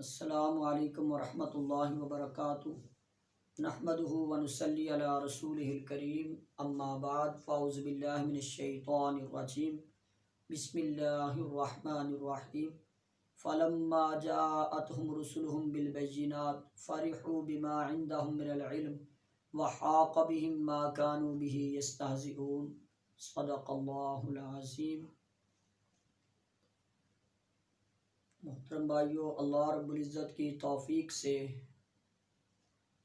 السلام علیکم ورحمۃ اللہ وبرکاتہ۔ نحمدہ ونصلی علی رسولہ الکریم، اما بعد، فاعوذ باللہ من الشیطان الرجیم، بسم اللہ الرحمن الرحیم۔ فلما جاءتهم رسلهم بالبینات فرحوا بما عندهم من العلم وحاق بهم ما كانوا به يستهزئون۔ صدق اللہ العظیم۔ محترم بھائیو، اللہ رب العزت کی توفیق سے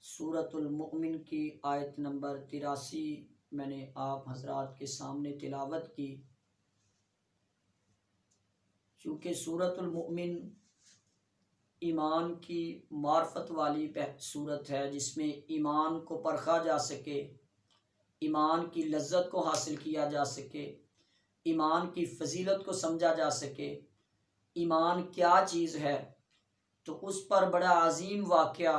سورۃ المؤمن کی آیت نمبر 83 میں نے آپ حضرات کے سامنے تلاوت کی۔ چونکہ سورۃ المؤمن ایمان کی معرفت والی سورت ہے، جس میں ایمان کو پرکھا جا سکے، ایمان کی لذت کو حاصل کیا جا سکے، ایمان کی فضیلت کو سمجھا جا سکے، ایمان کیا چیز ہے۔ تو اس پر بڑا عظیم واقعہ،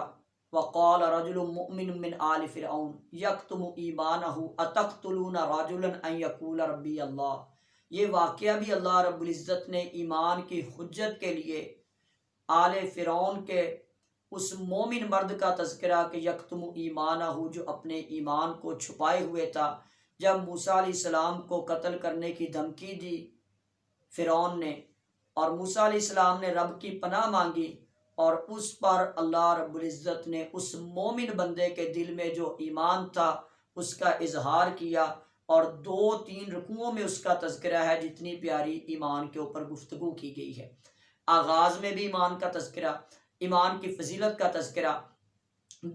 وقال رجل مؤمن من آل فرعون یکتم ایمانہ اتقتلون رجلا ان یقول ربی اللہ، یہ واقعہ بھی اللہ رب العزت نے ایمان کی حجت کے لیے آل فرعون کے اس مومن مرد کا تذکرہ کہ یکتم ایمانہ، جو اپنے ایمان کو چھپائے ہوئے تھا۔ جب موسیٰ علیہ السلام کو قتل کرنے کی دھمکی دی فرعون نے، اور موسیٰ علیہ السلام نے رب کی پناہ مانگی، اور اس پر اللہ رب العزت نے اس مومن بندے کے دل میں جو ایمان تھا اس کا اظہار کیا، اور 2-3 رکوعوں میں اس کا تذکرہ ہے۔ جتنی پیاری ایمان کے اوپر گفتگو کی گئی ہے، آغاز میں بھی ایمان کا تذکرہ، ایمان کی فضیلت کا تذکرہ،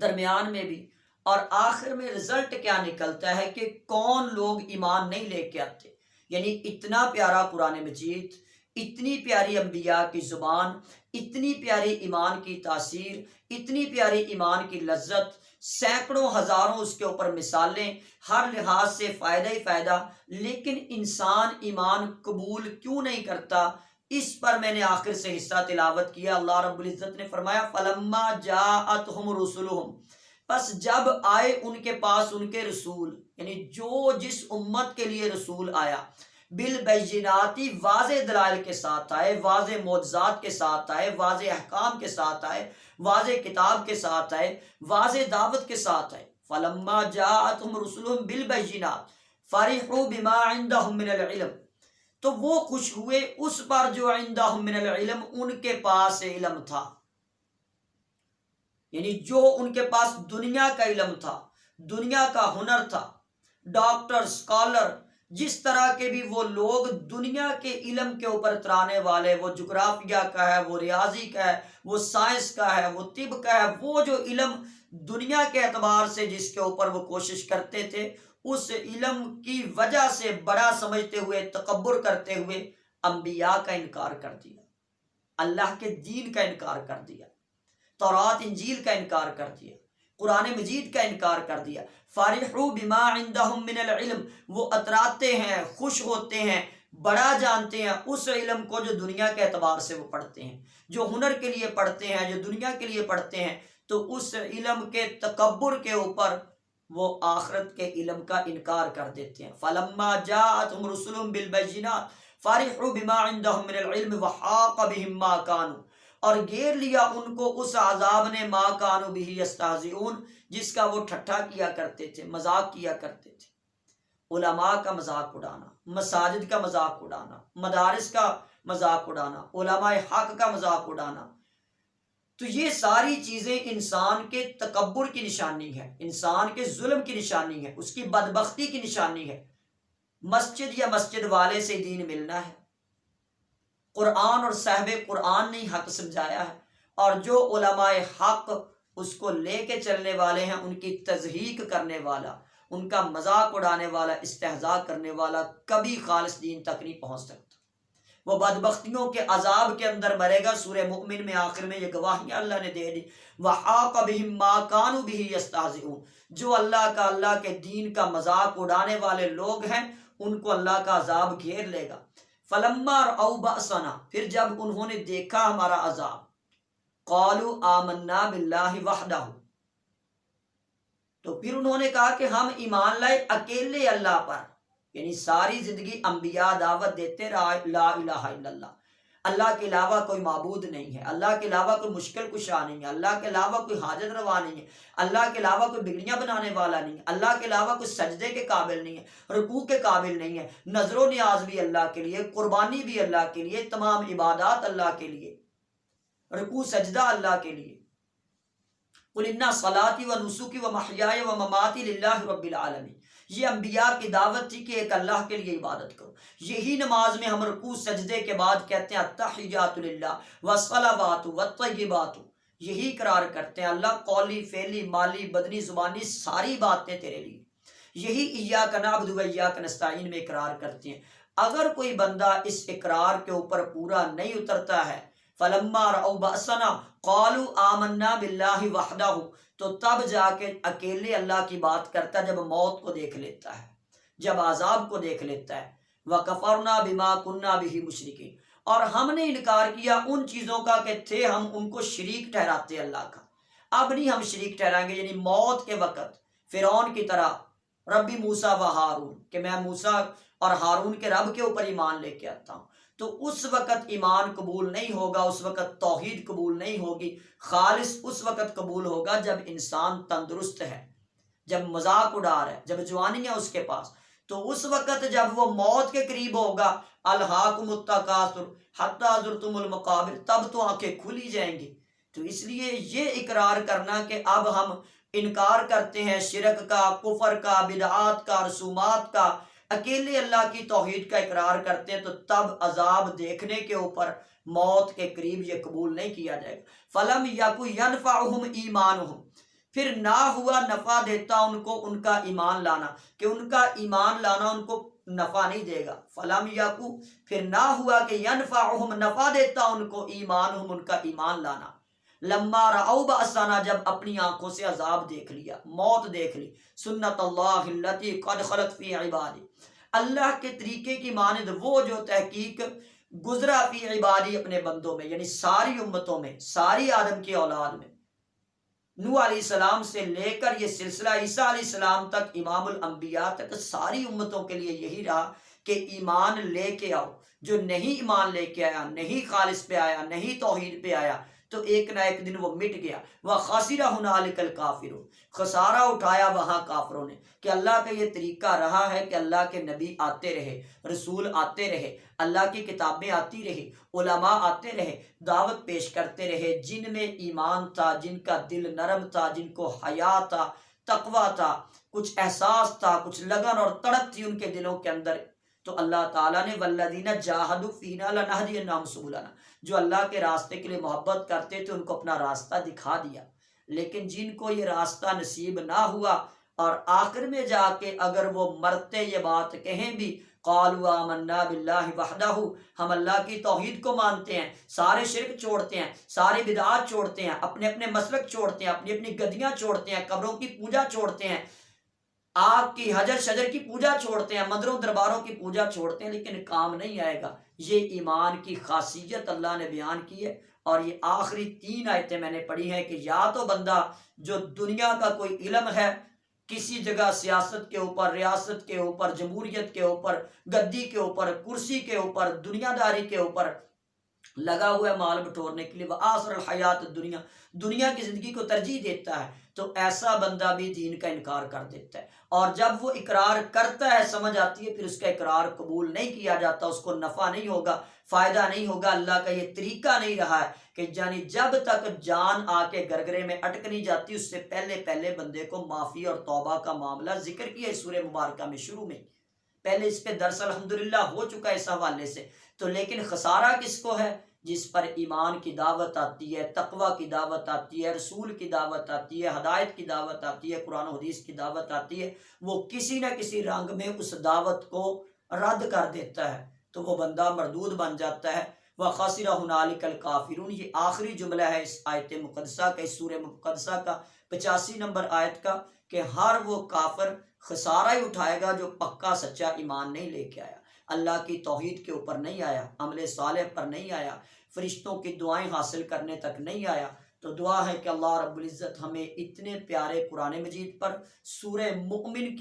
درمیان میں بھی، اور آخر میں رزلٹ کیا نکلتا ہے کہ کون لوگ ایمان نہیں لے کے آتے۔ یعنی اتنا پیارا قرآن مجید، اتنی پیاری انبیاء کی زبان، اتنی پیاری ایمان کی تاثیر، اتنی پیاری ایمان کی لذت، سینکڑوں ہزاروں اس کے اوپر مثالیں، ہر لحاظ سے فائدہ ہی فائدہ، لیکن انسان ایمان قبول کیوں نہیں کرتا؟ اس پر میں نے آخر سے حصہ تلاوت کیا۔ اللہ رب العزت نے فرمایا فلما جاءتهم رسلهم، پس جب آئے ان کے پاس ان کے رسول، یعنی جو جس امت کے لیے رسول آیا، بالبیناتی، واضح دلائل کے ساتھ آئے، واضح معجزات کے ساتھ آئے، واضح احکام کے ساتھ آئے، واضح کتاب کے ساتھ آئے، واضح دعوت کے ساتھ آئے۔ فلما جاءتهم رسلهم بالبینات فرحوا بما عندهم من العلم، تو وہ خوش ہوئے اس پر جو عندهم من العلم، ان کے پاس علم تھا، یعنی جو ان کے پاس دنیا کا علم تھا، دنیا کا ہنر تھا، ڈاکٹر، اسکالر، جس طرح کے بھی وہ لوگ دنیا کے علم کے اوپر اترانے والے، وہ جغرافیہ کا ہے، وہ ریاضی کا ہے، وہ سائنس کا ہے، وہ طب کا ہے، وہ جو علم دنیا کے اعتبار سے جس کے اوپر وہ کوشش کرتے تھے، اس علم کی وجہ سے بڑا سمجھتے ہوئے، تکبر کرتے ہوئے انبیاء کا انکار کر دیا، اللہ کے دین کا انکار کر دیا، تورات انجیل کا انکار کر دیا، قرآن مجید کا انکار کر دیا۔ فارحوا بما عندهم من العلم، وہ اتراتے ہیں، خوش ہوتے ہیں، بڑا جانتے ہیں اس علم کو جو دنیا کے اعتبار سے وہ پڑھتے ہیں، جو ہنر کے لیے پڑھتے ہیں، جو دنیا کے لیے پڑھتے ہیں، تو اس علم کے تکبر کے اوپر وہ آخرت کے علم کا انکار کر دیتے ہیں۔ فلما جاءتهم رسلهم بالبینات فرحوا بما عندهم من العلم وحاق بهم ما كانوا، اور گھیر لیا ان کو اس عذاب نے، ما کانوا بہ یستہزئون، جس کا وہ ٹھٹھا کیا کرتے تھے، مذاق کیا کرتے تھے۔ علماء کا مذاق اڑانا، مساجد کا مذاق اڑانا، مدارس کا مذاق اڑانا، علماء حق کا مذاق اڑانا، تو یہ ساری چیزیں انسان کے تکبر کی نشانی ہے، انسان کے ظلم کی نشانی ہے، اس کی بدبختی کی نشانی ہے۔ مسجد یا مسجد والے سے دین ملنا ہے، قرآن اور صاحب قرآن نے حق سمجھایا ہے، اور جو علماء حق اس کو لے کے چلنے والے ہیں، ان کی تضحیق کرنے والا، ان کا مذاق اڑانے والا، استہزاء کرنے والا کبھی خالص دین تک نہیں پہنچ سکتا، وہ بدبختیوں کے عذاب کے اندر مرے گا۔ سورہ مؤمن میں آخر میں یہ گواہیاں اللہ نے دے دی، وحاق بہم ما کانوا بہ یستہزئون، جو اللہ کے دین کا مذاق اڑانے والے لوگ ہیں، ان کو اللہ کا عذاب گھیر لے گا۔ فلما رأوا بأسنا، پھر جب انہوں نے دیکھا ہمارا عذاب، قالوا آمنا باللہ وحدہ، تو پھر انہوں نے کہا کہ ہم ایمان لائے اکیلے اللہ پر، یعنی ساری زندگی انبیاء دعوت دیتے رہا لا الہ الا اللہ، اللہ کے علاوہ کوئی معبود نہیں ہے، اللہ کے علاوہ کوئی مشکل کشا نہیں ہے، اللہ کے علاوہ کوئی حاجت روا نہیں ہے، اللہ کے علاوہ کوئی بگڑیاں بنانے والا نہیں ہے، اللہ کے علاوہ کوئی سجدے کے قابل نہیں ہے، رکوع کے قابل نہیں ہے، نظر و نیاز بھی اللہ کے لیے، قربانی بھی اللہ کے لیے، تمام عبادات اللہ کے لیے، رکوع سجدہ اللہ کے لیے۔ قل ان صلاتی و نسکی و محیای و مماتی للہ رب العالمین، یہ انبیاء کی دعوت تھی کہ ایک اللہ کے لیے عبادت کرو۔ یہی نماز میں ہم رکوع سجدے کے بعد کہتے ہیں التحیات للہ والصلوات والطیبات، یہی اقرار کرتے ہیں اللہ قولی فعلی مالی بدنی زبانی ساری باتیں تیرے لیے، یہی ایاک نعبد و ایاک نستعین میں اقرار کرتے ہیں۔ اگر کوئی بندہ اس اقرار کے اوپر پورا نہیں اترتا ہے فلما رأوا بأسنا قالوا آمنا باللہ وحدہ، تو تب جا کے اکیلے اللہ کی بات کرتا ہے جب موت کو دیکھ لیتا ہے، جب عذاب کو دیکھ لیتا ہے۔ وَكَفَرْنَا بِمَا كُنَّا بِهِ مُشْرِكِينَ، اور ہم نے انکار کیا ان چیزوں کا کہ تھے ہم ان کو شریک ٹھہراتے اللہ کا، اب نہیں ہم شریک ٹھہرائیں گے، یعنی موت کے وقت فرعون کی طرح ربی موسیٰ و ہارون، کہ میں موسیٰ اور ہارون کے رب کے اوپر ایمان لے کے آتا ہوں، تو اس وقت ایمان قبول نہیں ہوگا، اس وقت توحید قبول نہیں ہوگی۔ خالص اس وقت قبول ہوگا جب انسان تندرست ہے، جب مذاق اڑا رہا ہے، جب جوانی ہے اس کے پاس، تو اس وقت جب وہ موت کے قریب ہوگا الہاکم التکاثر حتی زرتم المقابر، تب تو آنکھیں کھلی جائیں گی۔ تو اس لیے یہ اقرار کرنا کہ اب ہم انکار کرتے ہیں شرک کا، کفر کا، بدعات کا، رسومات کا، اکیلے اللہ کی توحید کا اقرار کرتے ہیں، تو تب عذاب دیکھنے کے اوپر موت کے قریب یہ قبول نہیں کیا جائے گا۔ فَلَمْ يَكُ يَنْفَعُهُمْ إِيمَانُهُمْ، پھر نہ ہوا نفع دیتا ان کو ان کا ایمان لانا، کہ ان کا ایمان لانا ان کو نفع نہیں دے گا۔ فَلَمْ يَكُ، پھر نہ ہوا کہ يَنْفَعُهُمْ، نفع دیتا ان کو ایمانہم، ان کا ایمان لانا، لما رأوا بأسنا، جب اپنی آنکھوں سے عذاب دیکھ لیا، موت دیکھ لی، سنت اللہ التی قد خلت فی عبادی، اللہ کے طریقے کی مانند وہ جو تحقیق گزرا فی عبادی، اپنے بندوں میں، یعنی ساری امتوں میں، ساری آدم کی اولاد میں، نوح علیہ السلام سے لے کر یہ سلسلہ عیسیٰ علیہ السلام تک، امام الانبیاء تک، ساری امتوں کے لیے یہی رہا کہ ایمان لے کے آؤ۔ جو نہیں ایمان لے کے آیا، نہیں خالص پہ آیا، نہیں توحید پہ آیا، تو ایک نہ ایک دن وہ مٹ گیا۔ وَخَسِرَ هُنَالِكَ الْكَافِرُونَ، خسارہ اٹھایا وہاں کافروں نے، کہ اللہ کا یہ طریقہ رہا ہے کہ اللہ کے نبی آتے رہے، رسول آتے رہے، اللہ کی کتابیں آتی رہی، علماء آتے رہے، دعوت پیش کرتے رہے، جن میں ایمان تھا، جن کا دل نرم تھا، جن کو حیا تھا، تقویٰ تھا، کچھ احساس تھا، کچھ لگن اور تڑپ تھی ان کے دلوں کے اندر، تو اللہ تعالیٰ نے وَالَّذِينَ جَاهَدُوا فِينَا لَنَهْدِيَنَّهُمْ سُبُلَنَا، جو اللہ کے راستے کے لیے محبت کرتے تھے ان کو اپنا راستہ دکھا دیا۔ لیکن جن کو یہ راستہ نصیب نہ ہوا، اور آخر میں جا کے اگر وہ مرتے یہ بات کہیں بھی، قالوا آمنا باللہ وحدہ، ہم اللہ کی توحید کو مانتے ہیں، سارے شرک چھوڑتے ہیں، سارے بدعات چھوڑتے ہیں، اپنے اپنے مسلک چھوڑتے ہیں، اپنی اپنی گدیاں چھوڑتے ہیں، قبروں کی پوجا چھوڑتے ہیں، آگ کی حجر شجر کی پوجا چھوڑتے ہیں، مندروں درباروں کی پوجا چھوڑتے ہیں، لیکن کام نہیں آئے گا۔ یہ ایمان کی خاصیت اللہ نے بیان کی ہے، اور یہ آخری 3 آیتیں میں نے پڑھی ہیں کہ یا تو بندہ جو دنیا کا کوئی علم ہے، کسی جگہ سیاست کے اوپر، ریاست کے اوپر، جمہوریت کے اوپر، گدی کے اوپر، کرسی کے اوپر، دنیا داری کے اوپر لگا ہوا ہے مال بٹورنے کے لیے، وآثر الحیات الدنیا، دنیا کی زندگی کو ترجیح دیتا ہے، تو ایسا بندہ بھی دین کا انکار کر دیتا ہے۔ اور جب وہ اقرار کرتا ہے، سمجھ آتی ہے، پھر اس کا اقرار قبول نہیں کیا جاتا، اس کو نفع نہیں ہوگا، فائدہ نہیں ہوگا۔ اللہ کا یہ طریقہ نہیں رہا ہے کہ یعنی جب تک جان آ کے گرگرے میں اٹک نہیں جاتی، اس سے پہلے پہلے بندے کو معافی اور توبہ کا معاملہ ذکر کیا ہے سورہ مبارکہ میں شروع میں، پہلے اس پہ درس الحمدللہ ہو چکا ہے اس حوالے سے۔ تو لیکن خسارہ کس کو ہے؟ جس پر ایمان کی دعوت آتی ہے، تقوی کی دعوت آتی ہے، رسول کی دعوت آتی ہے، ہدایت کی دعوت آتی ہے، قرآن و حدیث کی دعوت آتی ہے، وہ کسی نہ کسی رنگ میں اس دعوت کو رد کر دیتا ہے، تو وہ بندہ مردود بن جاتا ہے۔ وَخَسِرَ هُنَالِكَ الْكَافِرُونَ، یہ آخری جملہ ہے اس آیت مقدسہ کا، اس سورہ مقدسہ کا 85 نمبر آیت کا، کہ ہر وہ کافر خسارہ ہی اٹھائے گا جو پکا سچا ایمان نہیں لے کے آیا، اللہ کی توحید کے اوپر نہیں آیا، عمل صالح پر نہیں آیا، فرشتوں کی دعائیں حاصل کرنے تک نہیں آیا۔ تو دعا ہے کہ اللہ رب العزت ہمیں اتنے پیارے قرآن مجید پر سورہ مؤمن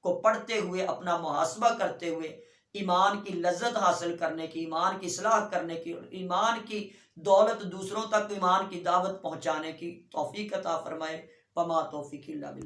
کو پڑھتے ہوئے، اپنا محاسبہ کرتے ہوئے، ایمان کی لذت حاصل کرنے کی، ایمان کی اصلاح کرنے کی، ایمان کی دولت دوسروں تک ایمان کی دعوت پہنچانے کی توفیق عطا فرمائے۔ وما توفیق الا باللہ۔